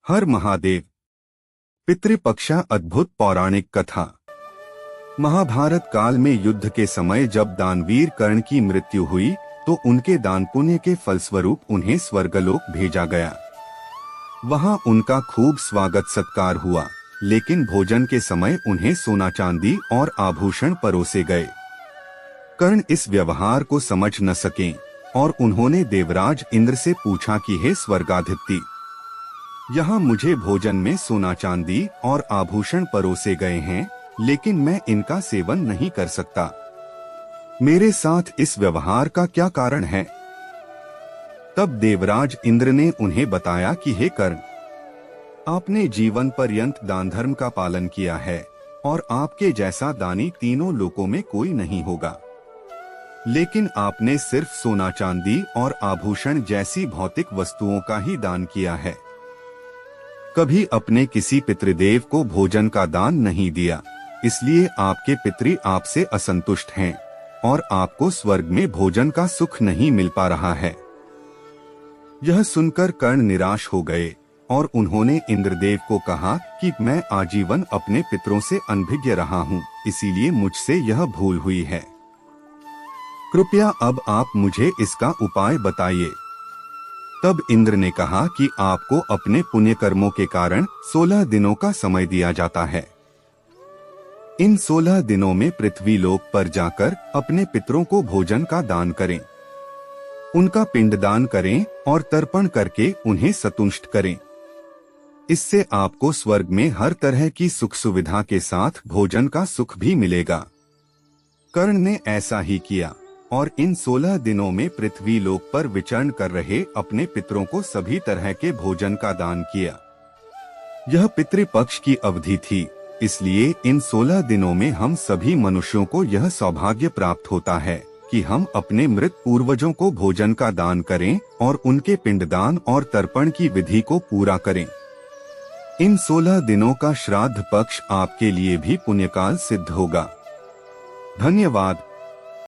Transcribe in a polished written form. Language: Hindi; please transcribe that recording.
हर महादेव। पितृपक्षा अद्भुत पौराणिक कथा। महाभारत काल में युद्ध के समय जब दानवीर कर्ण की मृत्यु हुई तो उनके दान पुण्य के फलस्वरूप उन्हें स्वर्गलोक भेजा गया। वहां उनका खूब स्वागत सत्कार हुआ, लेकिन भोजन के समय उन्हें सोना चांदी और आभूषण परोसे गए। कर्ण इस व्यवहार को समझ न सके और उन्होंने देवराज इंद्र से पूछा कि हे स्वर्गाधिपति, यहाँ मुझे भोजन में सोना चांदी और आभूषण परोसे गए हैं, लेकिन मैं इनका सेवन नहीं कर सकता। मेरे साथ इस व्यवहार का क्या कारण है? तब देवराज इंद्र ने उन्हें बताया कि हे कर्ण, आपने जीवन पर्यंत दान धर्म का पालन किया है और आपके जैसा दानी तीनों लोकों में कोई नहीं होगा। लेकिन आपने सिर्फ सोना चांदी और आभूषण जैसी भौतिक वस्तुओं का ही दान किया है। कभी अपने किसी पितृदेव को भोजन का दान नहीं दिया, इसलिए आपके पितृ आपसे असंतुष्ट हैं और आपको स्वर्ग में भोजन का सुख नहीं मिल पा रहा है। यह सुनकर कर्ण निराश हो गए और उन्होंने इंद्रदेव को कहा कि मैं आजीवन अपने पितरों से अनभिज्ञ रहा हूँ, इसीलिए मुझसे यह भूल हुई है। कृपया अब आप मुझे इसका उपाय बताइए। तब इंद्र ने कहा कि आपको अपने पुण्य कर्मों के कारण 16 दिनों का समय दिया जाता है। इन 16 दिनों में पृथ्वी लोक पर जाकर अपने पितरों को भोजन का दान करें, उनका पिंडदान करें और तर्पण करके उन्हें संतुष्ट करें। इससे आपको स्वर्ग में हर तरह की सुख सुविधा के साथ भोजन का सुख भी मिलेगा। कर्ण ने ऐसा ही किया और इन 16 दिनों में पृथ्वी लोक पर विचरण कर रहे अपने पितरों को सभी तरह के भोजन का दान किया। यह पितृपक्ष की अवधि थी, इसलिए इन 16 दिनों में हम सभी मनुष्यों को यह सौभाग्य प्राप्त होता है कि हम अपने मृत पूर्वजों को भोजन का दान करें और उनके पिंडदान और तर्पण की विधि को पूरा करें। इन 16 दिनों का श्राद्ध पक्ष आपके लिए भी पुण्यकाल सिद्ध होगा। धन्यवाद।